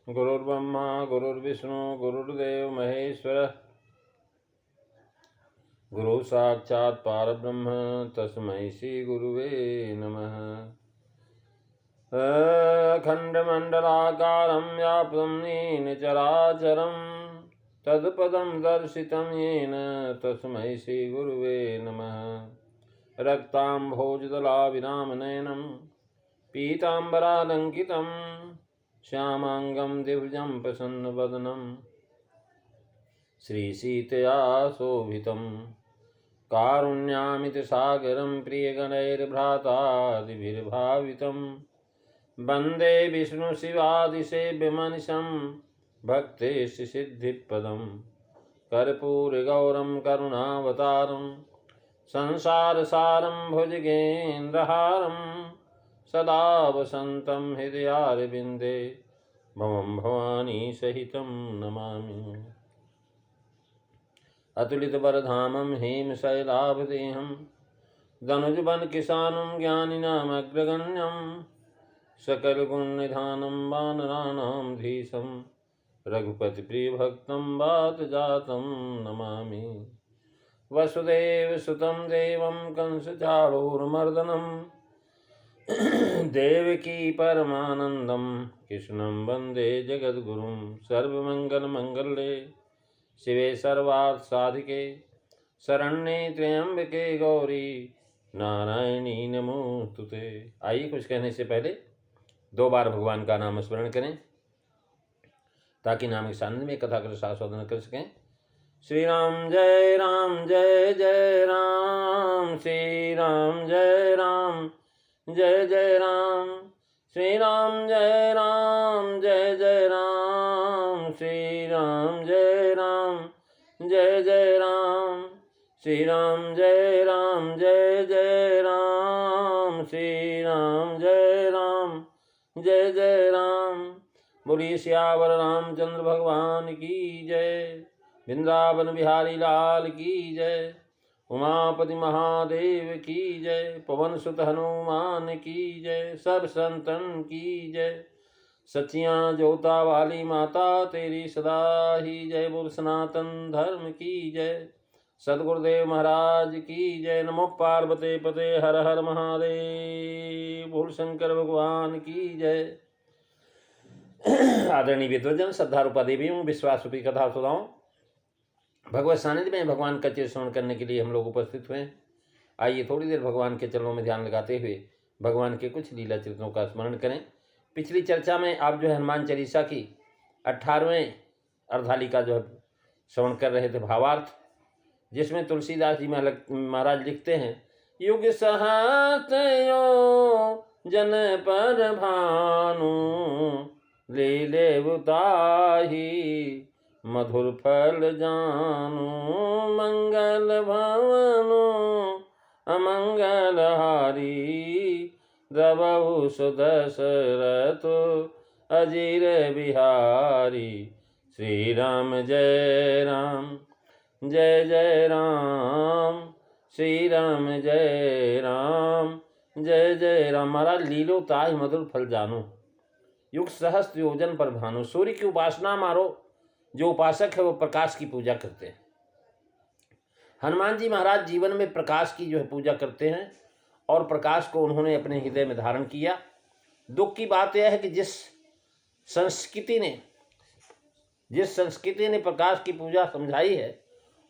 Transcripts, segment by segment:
गुरुर्ब्रह्मा गुरुर्विष्णु गुरुर्देव महेश्वर गुरु साक्षात् परब्रह्म तस्मै श्री गुरुवे नमः। अखण्डमण्डलाकारं व्याप्तं येन चराचरं तत्पदं दर्शितं येन तस्मै श्री गुरुवे नमः। रक्ताम्भोजदलाविरामनयनं पीताम्बरालङ्कितं श्यामांगं दिव्यं प्रसन्नवदनं श्रीसीतया शोभितं कारुण्यामितसागरं प्रियगणैर्भ्रातादिभिर्भावितं वन्दे विष्णुशिवादिसेव्यमनिशं भक्तेष्सिद्धिपदं कर्पूरगौरं करुणावतारं संसारसारं भुजगेन्द्रहारं सदा वसन्तं हृदयारविन्दे भवं भवानी सहितं नमामि। अतुलितबरधामं हेमशैलाभदेहं दनुजवनकिशानं ज्ञानिनामग्रगण्यं सकलगुणनिधानं वानराणां धीशं रघुपतिप्रियभक्तं वातजातं नमामि। वसुदेवसुतं देवं कंसचाणूरमर्दनं देवकी परमानन्दं कृष्णं वन्दे जगद्गुरुं। सर्वमङ्गलमङ्गले शिवे सर्वार्थसाधिके शरण्ये त्र्यंबके गौरी नारायणी नमोस्तुते। आइए कुछ कहने से पहले 2 बार भगवान का नाम स्मरण करें ताकि नाम के सानिध्य में कथा कर आस्वादन कर सकें। श्री राम जय जय राम, श्री राम जय जय राम, श्री राम जय जय राम, श्री राम जय जय राम, श्री राम जय जय राम, श्री राम जय राम। बोलिए सियावर रामचंद्र भगवान की जय, वृंदावन बिहारी लाल की जय, उमापति महादेव की जय, पवन सुत हनुमान की जय, सब संतन की जय। सचियां जोता वाली माता तेरी सदा ही जय। बोल सनातन धर्म की जय, सदगुरुदेव महाराज की जय। नमो पार्वते पते हर हर महादेव। बोल शंकर भगवान की जय। आदरणीय विद्वजन, श्रद्धा रूपा देवियों, विश्वास रूपी कथा सुनाओ भगवत सानिध्य में भगवान का चिर श्रवण करने के लिए हम लोग उपस्थित हुए। आइए थोड़ी देर भगवान के चरणों में ध्यान लगाते हुए भगवान के कुछ लीला चरित्रों का स्मरण करें। पिछली चर्चा में आप जो है हनुमान चालीसा की 18वें अर्धालिका जो है श्रवण कर रहे थे, भावार्थ, जिसमें तुलसीदास जी महाराज लिखते हैं, युग सहत यो जन पर भानु लीले बुताही मधुर फल जानु, मंगल भवनु अमंगल हारी द्रवहु सुदशरथ अजीर बिहारी। श्री राम जय जय राम, श्री राम जय जय राम। महाराज लीलो ताहि मधुर फल जानो, युग सहस्त्र योजन पर भानु। सूर्य की उपासना मारो, जो उपासक है वो प्रकाश की पूजा करते हैं। हनुमान जी महाराज जीवन में प्रकाश की जो है पूजा करते हैं और प्रकाश को उन्होंने अपने हृदय में धारण किया। दुख की बात यह है कि जिस संस्कृति ने प्रकाश की पूजा समझाई है,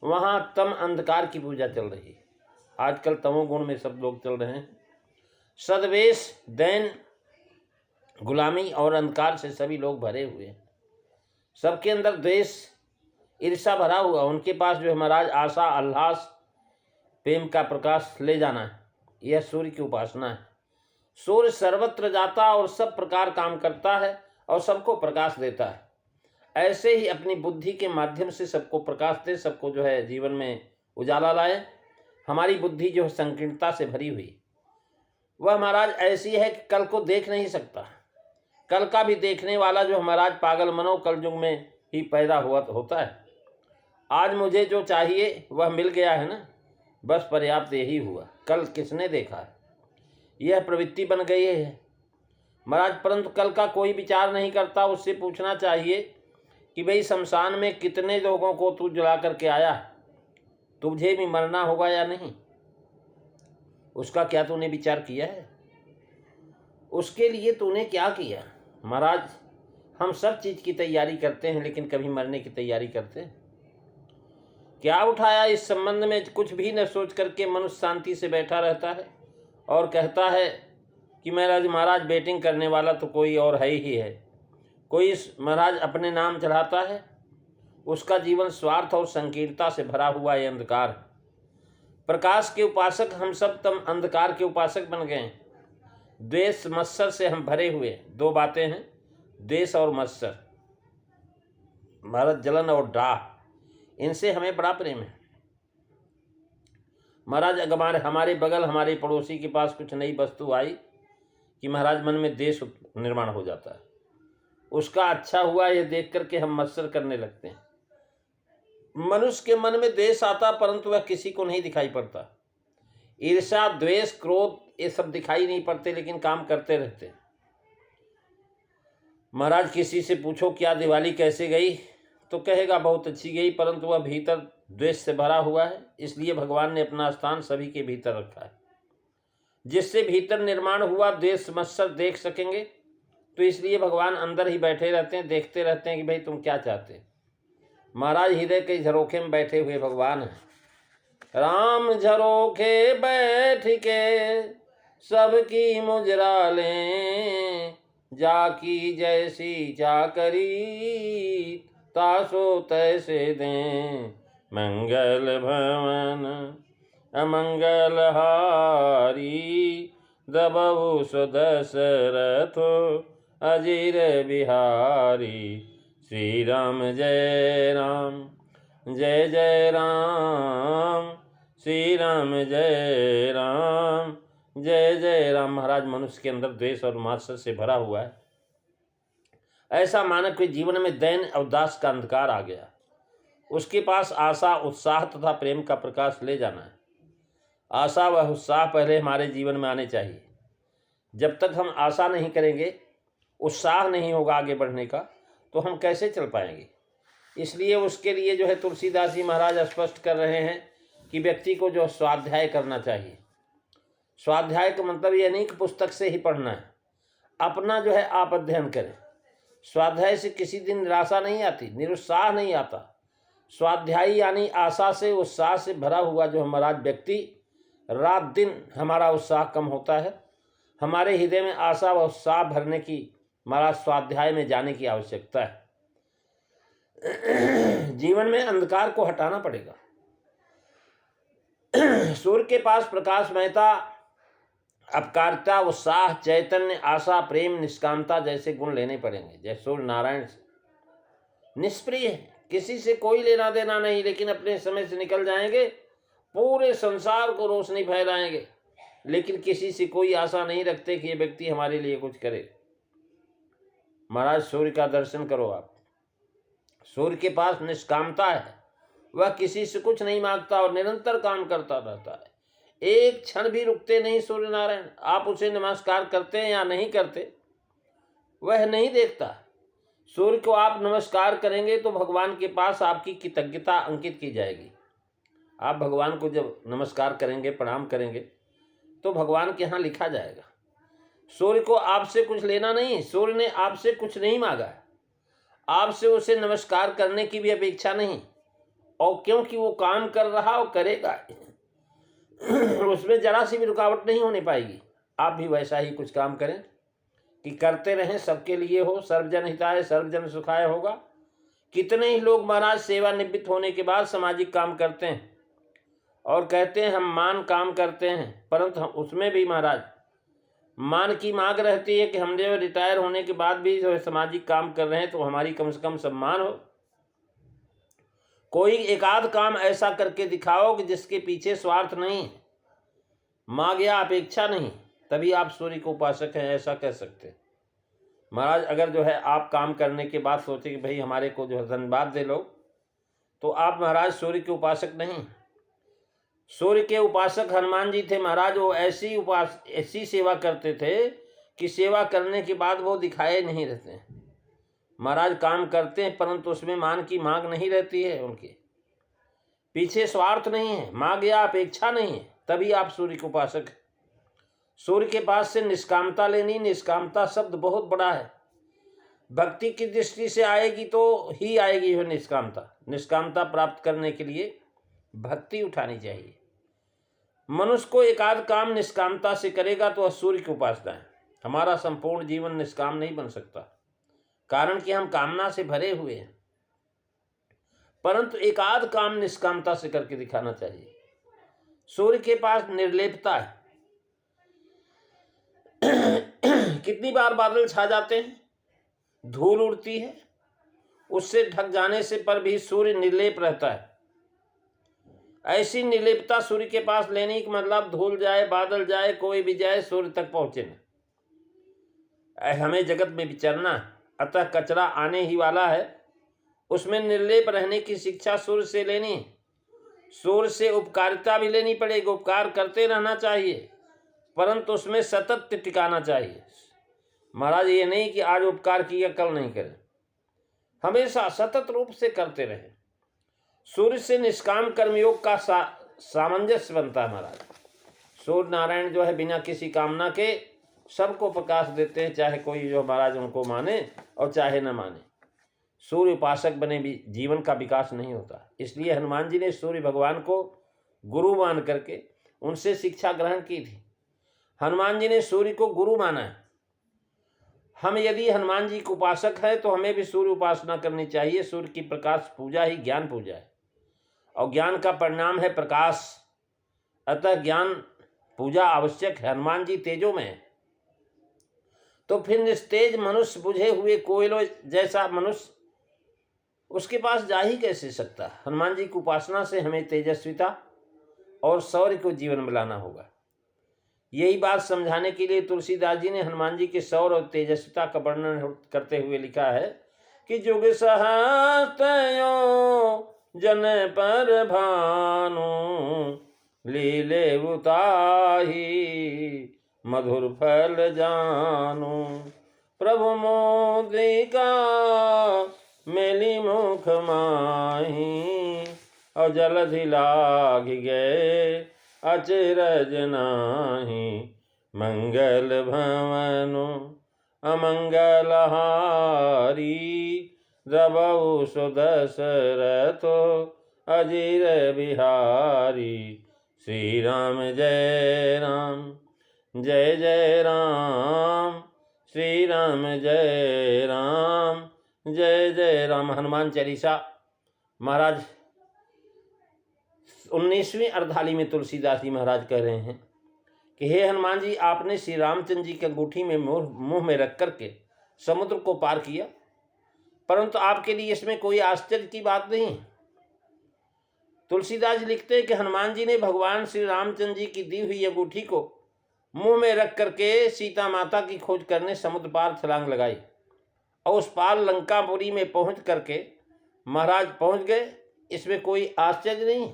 वहाँ तम अंधकार की पूजा चल रही है। आजकल तमोगुण में सब लोग चल रहे हैं। सद्वेष, दैन, गुलामी और अंधकार से सभी लोग भरे हुए हैं। सबके अंदर द्वेष, ईर्ष्या भरा हुआ। उनके पास जो है महाराज आशा, आह्लास, प्रेम का प्रकाश ले जाना है। यह सूर्य की उपासना है। सूर्य सर्वत्र जाता और सब प्रकार काम करता है और सबको प्रकाश देता है। ऐसे ही अपनी बुद्धि के माध्यम से सबको प्रकाश दे, सबको जो है जीवन में उजाला लाए। हमारी बुद्धि जो है संकीर्णता से भरी हुई, वह महाराज ऐसी है कि कल को देख नहीं सकता। कल का भी देखने वाला जो महाराज पागल मनो कल युग में ही पैदा होता है। आज मुझे जो चाहिए वह मिल गया है ना, बस पर्याप्त यही हुआ। कल किसने देखा है? यह प्रवृत्ति बन गई है। महाराज परंतु कल का कोई विचार नहीं करता। उससे पूछना चाहिए कि भाई शमशान में कितने लोगों को तू जला करके आया, तुझे भी मरना होगा या नहीं, उसका क्या तूने विचार किया है? उसके लिए तूने क्या किया? महाराज हम सब चीज़ की तैयारी करते हैं, लेकिन कभी मरने की तैयारी करते हैं? क्या उठाया इस संबंध में? कुछ भी न सोच करके मनुष्य शांति से बैठा रहता है और कहता है कि महाराज बेटिंग करने वाला तो कोई और है ही है। कोई महाराज अपने नाम चढ़ाता है, उसका जीवन स्वार्थ और संकीर्णता से भरा हुआ है, अंधकार। प्रकाश के उपासक हम सब तम अंधकार के उपासक बन गए। द्वेष मत्सर से हम भरे हुए। दो बातें हैं, द्वेष और मत्सर, महाराज जलन और डाह, इनसे हमें बड़ा प्रेम है। महाराज अगर हमारे बगल हमारे पड़ोसी के पास कुछ नई वस्तु आई कि महाराज मन में द्वेष निर्माण हो जाता है। उसका अच्छा हुआ ये देख करके हम मत्सर करने लगते हैं। मनुष्य के मन में द्वेष आता परंतु वह किसी को नहीं दिखाई पड़ता। ईर्ष्या, द्वेष, क्रोध ये सब दिखाई नहीं पड़ते, लेकिन काम करते रहते हैं। महाराज किसी से पूछो क्या दिवाली कैसे गई, तो कहेगा बहुत अच्छी गई, परंतु वह भीतर द्वेष से भरा हुआ है। इसलिए भगवान ने अपना स्थान सभी के भीतर रखा है। जिससे भीतर निर्माण हुआ द्वेष मत्सर देख सकेंगे, तो इसलिए भगवान अंदर ही बैठे रहते हैं, देखते रहते हैं कि भाई तुम क्या चाहते हैं। महाराज हृदय के झरोखे में बैठे हुए भगवान हैं। राम झरोखे बैठ के सबकी मुजरा लें, जाकी जैसी चाकरी तासो तैसे दें। मंगल भवन अमंगल हारी, दबहु सुदशरथो अजीर बिहारी। श्री राम जय राम, जय जय राम, श्री राम जय राम, जय जय राम। महाराज मनुष्य के अंदर द्वेष और मत्सर से भरा हुआ है। ऐसा मानव के जीवन में दैन अवदास का अंधकार आ गया। उसके पास आशा, उत्साह तथा प्रेम का प्रकाश ले जाना है। आशा व उत्साह पहले हमारे जीवन में आने चाहिए। जब तक हम आशा नहीं करेंगे, उत्साह नहीं होगा आगे बढ़ने का, तो हम कैसे चल पाएंगे? इसलिए उसके लिए जो है तुलसीदास जी महाराज स्पष्ट कर रहे हैं कि व्यक्ति को जो स्वाध्याय करना चाहिए। स्वाध्याय का मतलब ये नहीं कि पुस्तक से ही पढ़ना है, अपना जो है आप अध्ययन करें। स्वाध्याय से किसी दिन निराशा नहीं आती, निरुत्साह नहीं आता। स्वाध्यायी यानी आशा से, उत्साह से भरा हुआ जो हमारा व्यक्ति, रात दिन हमारा उत्साह कम होता है। हमारे हृदय में आशा व उत्साह भरने की हमारा स्वाध्याय में जाने की आवश्यकता है। जीवन में अंधकार को हटाना पड़ेगा। सूर्य के पास प्रकाशमयता, अपकारता, उत्साह, चैतन्य, आशा, प्रेम, निष्कामता जैसे गुण लेने पड़ेंगे। जैसे सूर्य नारायण निष्प्रिय है, किसी से कोई लेना देना नहीं, लेकिन अपने समय से निकल जाएंगे, पूरे संसार को रोशनी फैलाएंगे, लेकिन किसी से कोई आशा नहीं रखते कि ये व्यक्ति हमारे लिए कुछ करे। महाराज सूर्य का दर्शन करो आप। सूर्य के पास निष्कामता है, वह किसी से कुछ नहीं मांगता और निरंतर काम करता रहता है। एक क्षण भी रुकते नहीं सूर्य नारायण। आप उसे नमस्कार करते हैं या नहीं करते, वह नहीं देखता। सूर्य को आप नमस्कार करेंगे तो भगवान के पास आपकी कृतज्ञता अंकित की जाएगी। आप भगवान को जब नमस्कार करेंगे, प्रणाम करेंगे, तो भगवान के यहाँ लिखा जाएगा। सूर्य को आपसे कुछ लेना नहीं, सूर्य ने आपसे कुछ नहीं मांगा है। आपसे उसे नमस्कार करने की भी अपेक्षा नहीं, और क्योंकि वो काम कर रहा और करेगा, उसमें जरा सी भी रुकावट नहीं होने पाएगी। आप भी वैसा ही कुछ काम करें कि करते रहें, सबके लिए हो। सर्वजन हिताय सर्वजन सुखाय होगा। कितने ही लोग महाराज सेवानिवृत्त होने के बाद सामाजिक काम करते हैं और कहते हैं हम मान काम करते हैं, परंतु उसमें भी महाराज मान की मांग रहती है कि हम जो रिटायर होने के बाद भी जो सामाजिक काम कर रहे हैं तो हमारी कम से कम सम्मान हो। कोई एकाध काम ऐसा करके दिखाओ कि जिसके पीछे स्वार्थ नहीं, मांग या अपेक्षा नहीं, तभी आप सूर्य के उपासक हैं, ऐसा कह सकते हैं। महाराज अगर जो है आप काम करने के बाद सोचे कि भाई हमारे को जो है धन्यवाद दे लो, तो आप महाराज सूर्य के उपासक नहीं। सूर्य के उपासक हनुमान जी थे महाराज। वो ऐसी सेवा करते थे कि सेवा करने के बाद वो दिखाए नहीं रहते हैं। महाराज काम करते हैं परंतु उसमें मान की मांग नहीं रहती है, उनके पीछे स्वार्थ नहीं है, मांग या अपेक्षा नहीं है, तभी आप सूर्य के उपासक हैं। सूर्य के पास से निष्कामता लेनी, निष्कामता शब्द बहुत बड़ा है। भक्ति की दृष्टि से आएगी तो ही आएगी वह निष्कामता। निष्कामता प्राप्त करने के लिए भक्ति उठानी चाहिए। मनुष्य को एकाध काम निष्कामता से करेगा तो सूर्य की उपासना है। हमारा संपूर्ण जीवन निष्काम नहीं बन सकता, कारण कि हम कामना से भरे हुए हैं, परंतु एकाध काम निष्कामता से करके दिखाना चाहिए। सूर्य के पास निर्लेपता है। कितनी बार बादल छा जाते हैं, धूल उड़ती है, उससे ढक जाने से पर भी सूर्य निर्लेप रहता है। ऐसी निर्लेपता सूर्य के पास लेने का मतलब धूल जाए, बादल जाए, कोई भी जाए, सूर्य तक पहुंचे न। हमें जगत में विचरना, अतः कचरा आने ही वाला है, उसमें निर्लेप रहने की शिक्षा सूर्य से लेनी है। सूर्य से उपकारिता भी लेनी पड़ेगी, उपकार करते रहना चाहिए, परंतु उसमें सतत टिकाना चाहिए। महाराज ये नहीं कि आज उपकार किया कल नहीं करें, हमेशा सतत रूप से करते रहे। सूर्य से निष्काम कर्मयोग का सामंजस्य बनता है। महाराज सूर्य नारायण जो है बिना किसी कामना के सबको प्रकाश देते हैं, चाहे कोई जो महाराज उनको माने और चाहे न माने। सूर्य उपासक बने भी जीवन का विकास नहीं होता। इसलिए हनुमान जी ने सूर्य भगवान को गुरु मान करके उनसे शिक्षा ग्रहण की थी। हनुमान जी ने सूर्य को गुरु माना है। हम यदि हनुमान जी के उपासक हैं तो हमें भी सूर्य उपासना करनी चाहिए। सूर्य की प्रकाश पूजा ही ज्ञान पूजा है और ज्ञान का परिणाम है प्रकाश, अतः ज्ञान पूजा आवश्यक है। हनुमान जी तेजो में है, तो फिर निस्तेज मनुष्य, बुझे हुए कोयलों जैसा मनुष्य उसके पास जा ही कैसे सकता। हनुमान जी की उपासना से हमें तेजस्विता और शौर्य को जीवन में लाना होगा। यही बात समझाने के लिए तुलसीदास जी ने हनुमान जी के शौर्य और तेजस्विता का वर्णन करते हुए लिखा है कि जुग सहस्त्रयो जन पर भानु, लीले उताही मधुर फल जानु, प्रभु मोदिका मेली मुख माही, और जलधि लाग गए अचरज नाही, मंगल भवनु अमंगल हारी, रबऊ सुदशरथो अजीर बिहारी, श्री राम जय राम जय जय राम, श्री राम जय राम जय जय राम। हनुमान चालीसा। महाराज 19वीं अर्धाली में तुलसीदास जी महाराज कह रहे हैं कि हे हनुमान जी, आपने श्री रामचंद्र जी के अंगूठी में मुंह में रख करके समुद्र को पार किया, परंतु आपके लिए इसमें कोई आश्चर्य की बात नहीं। तुलसीदास जी लिखते हैं कि हनुमान जी ने भगवान श्री रामचंद्र जी की दी हुई अंगूठी को मुंह में रख करके सीता माता की खोज करने समुद्र पार छलांग लगाई और उस पार लंकापुरी में पहुंच करके महाराज पहुंच गए। इसमें कोई आश्चर्य नहीं।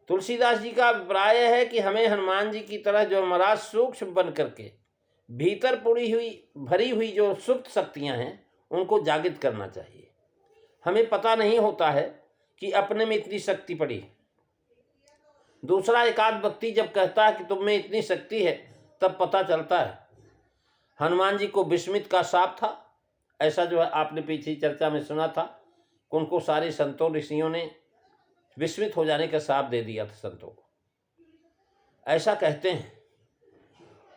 तुलसीदास जी का अभिप्राय है कि हमें हनुमान जी की तरह जो महाराज सूक्ष्म बन करके भीतर भरी हुई जो सुप्त शक्तियां हैं उनको जागृत करना चाहिए। हमें पता नहीं होता है कि अपने में इतनी शक्ति पड़ी। दूसरा एकाध व्यक्ति जब कहता है कि तुम में इतनी शक्ति है तब पता चलता है। हनुमान जी को विस्मित का शाप था, ऐसा जो है आपने पीछे चर्चा में सुना था, उनको सारे संतों ऋषियों ने विस्मित हो जाने का शाप दे दिया था संतों को, ऐसा कहते हैं।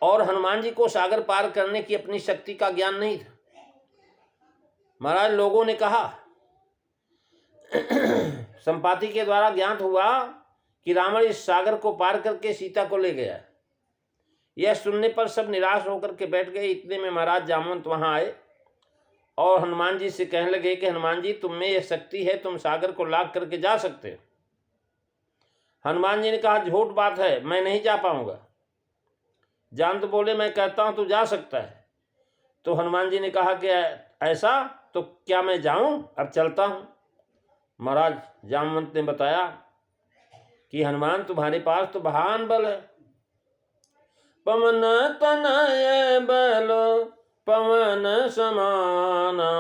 और हनुमान जी को सागर पार करने की अपनी शक्ति का ज्ञान नहीं था। महाराज लोगों ने कहा, संपाति के द्वारा ज्ञात हुआ कि रावण इस सागर को पार करके सीता को ले गया। यह सुनने पर सब निराश होकर के बैठ गए। इतने में महाराज जामवंत वहां आए और हनुमान जी से कहने लगे कि हनुमान जी, तुम में यह शक्ति है, तुम सागर को लाग करके जा सकते हो। हनुमान जी ने कहा, झूठ बात है, मैं नहीं जा पाऊंगा। जान तो बोले, मैं कहता हूं तू जा सकता है। तो हनुमान जी ने कहा कि ऐसा तो क्या मैं जाऊं, अब चलता हूं। महाराज जामवंत ने बताया कि हनुमान, तुम्हारे पास तो महान बल है, पवन तनय बल पवन समाना,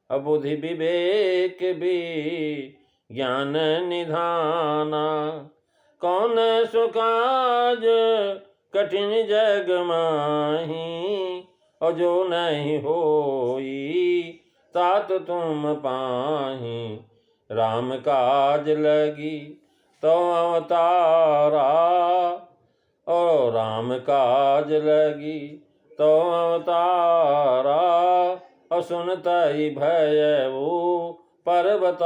अबुद्धि विवेक भी ज्ञान निधाना। कौन सुकाज कठिन जग माही, और जो नहीं होई तात तुम पाही। राम काज लगी तो अवतारा, और राम काज लगी तो अवतारा। और सुनतई भयऊ पर्वताकारा,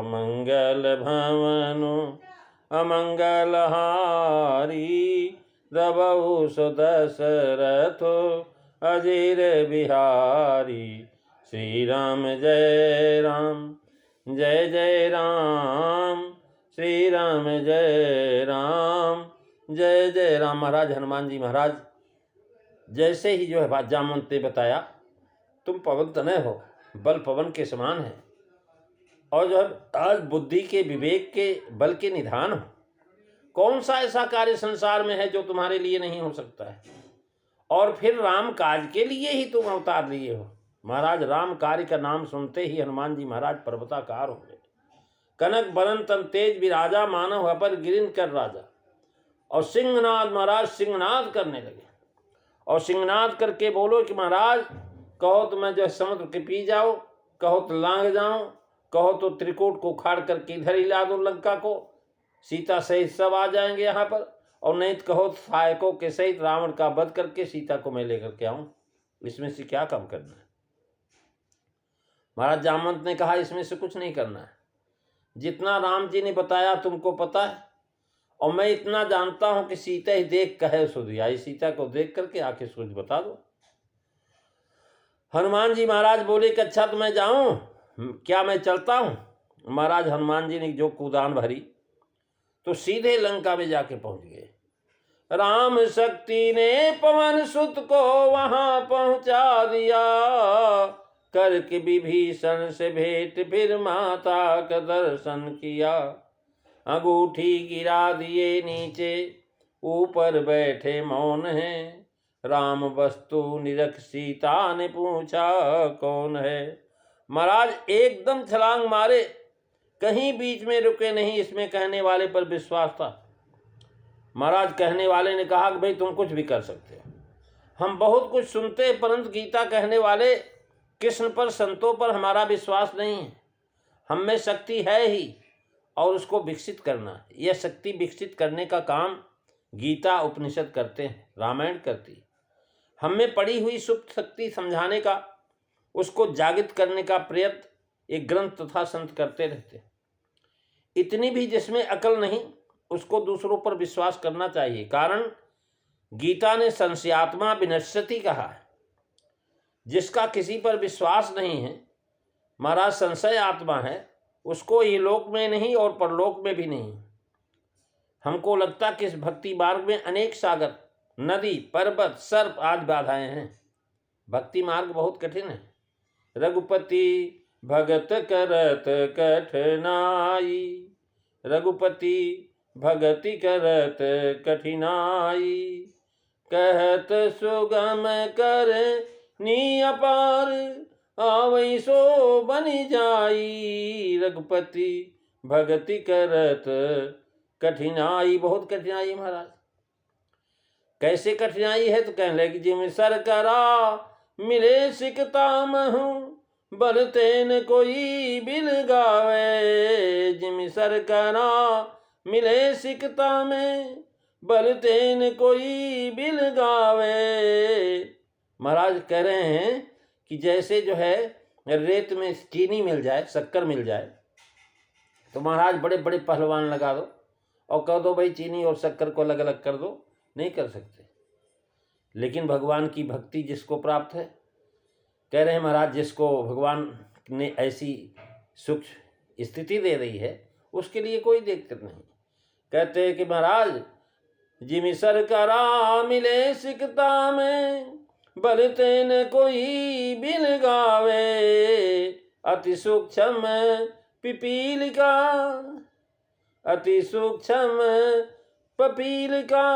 मंगल भवनु अमंगल हारी। रबहु सुदशरथ अजीर बिहारी। श्री राम जय राम जय जय राम, श्री राम जय राम जय जय राम। महाराज हनुमान जी महाराज जैसे ही जो है बात जामवंत ने बताया, तुम पवन तनय हो, बल पवन के समान है, और जो है आज बुद्धि के विवेक के बल के निधान हो। कौन सा ऐसा कार्य संसार में है जो तुम्हारे लिए नहीं हो सकता है, और फिर राम काज के लिए ही तुम अवतार लिए हो। महाराज राम कार्य का नाम सुनते ही हनुमान जी महाराज पर्वताकार हो गए। कनक बरन तन तेज विराजा, मानव अपर गिरिन कर राजा। और सिंहनाद महाराज सिंहनाद करने लगे, और सिंहनाद करके बोलो कि महाराज कहो तो मैं जो समुद्र के पी जाओ, कहो तो लांग जाऊं, कहो तो त्रिकूट को उखाड़ करके इधर ही ला दो लंका को, सीता सहित सब आ जाएंगे यहाँ पर। और नहीं तो कहो सहायकों के सहित रावण का वध करके सीता को मैं लेकर के आऊं। इसमें से क्या काम करना है? महाराज जामवंत ने कहा इसमें से कुछ नहीं करना है। जितना राम जी ने बताया तुमको पता है, और मैं इतना जानता हूं कि सीता ही देख कहे सुधी आई। सीता को देख करके आके सूझ बता दो। हनुमान जी महाराज बोले कि अच्छा तो मैं जाऊं, क्या मैं चलता हूं? महाराज हनुमान जी ने जो कूदान भरी तो सीधे लंका में जाके पहुंच गए। राम शक्ति ने पवन सुत को वहां पहुंचा दिया, करके विभीषण से भेंट फिर माता का दर्शन किया। अंगूठी गिरा दिए नीचे, ऊपर बैठे मौन है। राम वस्तु निरख सीता ने पूछा कौन है। महाराज एकदम छलांग मारे, कहीं बीच में रुके नहीं। इसमें कहने वाले पर विश्वास था। महाराज कहने वाले ने कहा कि भाई तुम कुछ भी कर सकते हो, हम बहुत कुछ सुनते हैं, परंतु गीता कहने वाले कृष्ण पर संतों पर हमारा विश्वास नहीं है। हम में शक्ति है ही, और उसको विकसित करना, यह शक्ति विकसित करने का काम गीता उपनिषद करते हैं, रामायण करती। हम में पड़ी हुई सुप्त शक्ति समझाने का, उसको जागृत करने का प्रयत्न एक ग्रंथ तथा संत करते रहते। इतनी भी जिसमें अकल नहीं उसको दूसरों पर विश्वास करना चाहिए। कारण गीता ने संशयात्मा विनश्यति कहा है। जिसका किसी पर विश्वास नहीं है महाराज संशय आत्मा है, उसको ये लोक में नहीं और परलोक में भी नहीं। हमको लगता कि इस भक्ति मार्ग में अनेक सागर, नदी, पर्वत, सर्प आदि बाधाएं हैं। भक्ति मार्ग बहुत कठिन है। रघुपति भगत करत कठिनाई, रघुपति भगति करत कठिनाई। कहत सुगम कर नी अपार, आवई सो बनि जाई। रघुपति भगति करत कठिनाई, बहुत कठिनाई महाराज। कैसे कठिनाई है? तो कहने लगे जिम सर करा मिले सिकता महू, बल तेन कोई बिल गावे। जिम सर करा मिले सिकता में, बल तेन कोई बिल गावे। महाराज कह रहे हैं कि जैसे जो है रेत में चीनी मिल जाए, शक्कर मिल जाए, तो महाराज बड़े बड़े पहलवान लगा दो और कह दो भाई चीनी और शक्कर को अलग अलग कर दो, नहीं कर सकते। लेकिन भगवान की भक्ति जिसको प्राप्त है, कह रहे हैं महाराज जिसको भगवान ने ऐसी सूक्ष्म स्थिति दे रही है, उसके लिए कोई दिक्कत नहीं। कहते हैं कि महाराज जिमि सर करा मिले सिकता में, बल तेन कोई बिल गावे। अति सूक्ष्म पिपीलिका, अति सूक्ष्म पपील का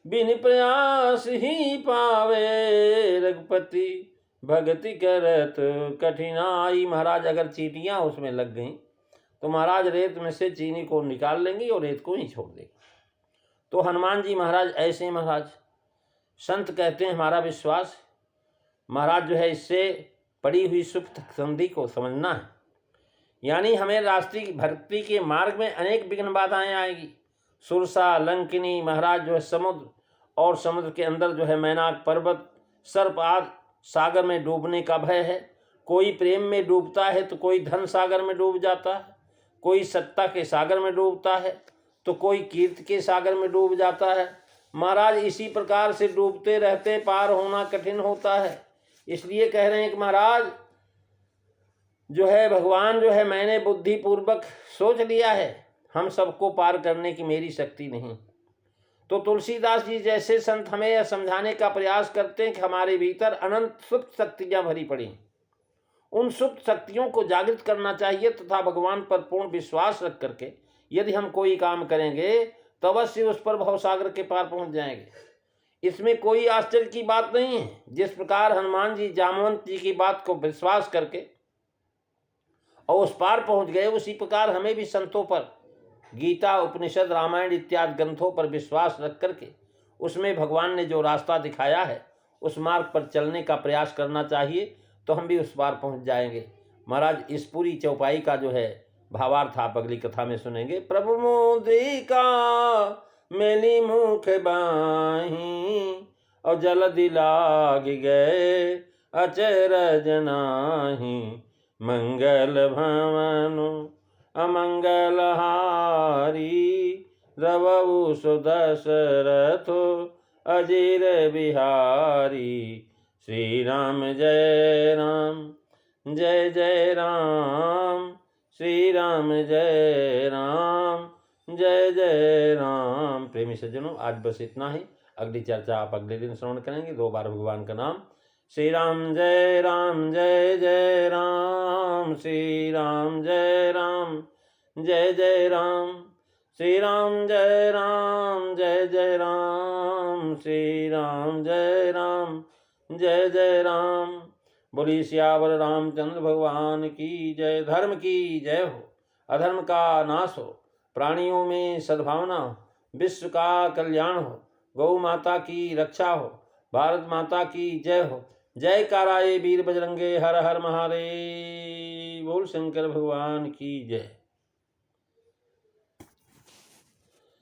बिन प्रयास ही पावे, रघुपति भक्ति करत कठिनाई। महाराज अगर चींटियां उसमें लग गईं तो महाराज रेत में से चीनी को निकाल लेंगी और रेत को ही छोड़ देंगे। तो हनुमान जी महाराज ऐसे महाराज संत कहते हैं हमारा विश्वास महाराज जो है इससे पड़ी हुई सुप्त संधि को समझना है। यानी हमें राष्ट्रीय भक्ति के मार्ग में अनेक विघ्न बाधाएं आएगी। सुरसा लंकिनी महाराज जो है समुद्र और समुद्र के अंदर जो है मैनाक पर्वत सर्प आदि सागर में डूबने का भय है। कोई प्रेम में डूबता है तो कोई धन सागर में डूब जाता है, कोई सत्ता के सागर में डूबता है तो कोई कीर्ति के सागर में डूब जाता है। महाराज इसी प्रकार से डूबते रहते पार होना कठिन होता है। इसलिए कह रहे हैं कि महाराज जो है भगवान जो है मैंने बुद्धि पूर्वक सोच लिया है, हम सबको पार करने की मेरी शक्ति नहीं। तो तुलसीदास जी जैसे संत हमें यह समझाने का प्रयास करते हैं कि हमारे भीतर अनंत सुप्त शक्तियां भरी पड़ी, उन सुप्त शक्तियों को जागृत करना चाहिए तथा भगवान पर पूर्ण विश्वास रख करके यदि हम कोई काम करेंगे तो अवश्य उस पर भवसागर के पार पहुंच जाएंगे। इसमें कोई आश्चर्य की बात नहीं है। जिस प्रकार हनुमान जी जामवंत जी की बात को विश्वास करके और उस पार पहुंच गए, उसी प्रकार हमें भी संतों पर गीता उपनिषद रामायण इत्यादि ग्रंथों पर विश्वास रख करके उसमें भगवान ने जो रास्ता दिखाया है उस मार्ग पर चलने का प्रयास करना चाहिए, तो हम भी उस पार पहुंच जाएंगे। महाराज इस पूरी चौपाई का जो है भावार्थ आप अगली कथा में सुनेंगे। प्रभु मुद्रिका मेली मुख बाही और जल्दी लाग गए अचरज नाही, मंगल भवनु अमंगल हारी रवउ सुदशरथो अजीर बिहारी। श्री राम जय राम जय जय राम, श्री राम जय राम जय जय राम। प्रेमी सज्जनों आज बस इतना ही, अगली चर्चा आप अगले दिन श्रवण करेंगे। 2 बार भगवान का नाम श्री राम जय जय राम, श्री राम जय जय राम, श्री राम जय जय राम, श्री राम जय जय राम। बोली सियावर रामचंद्र भगवान की जय। धर्म की जय हो, अधर्म का नाश हो, प्राणियों में सद्भावना हो, विश्व का कल्याण हो, गौ माता की रक्षा हो, भारत माता की जय हो। जय काराए वीर बजरंगे, हर हर महादेव। बोल शंकर भगवान की जय।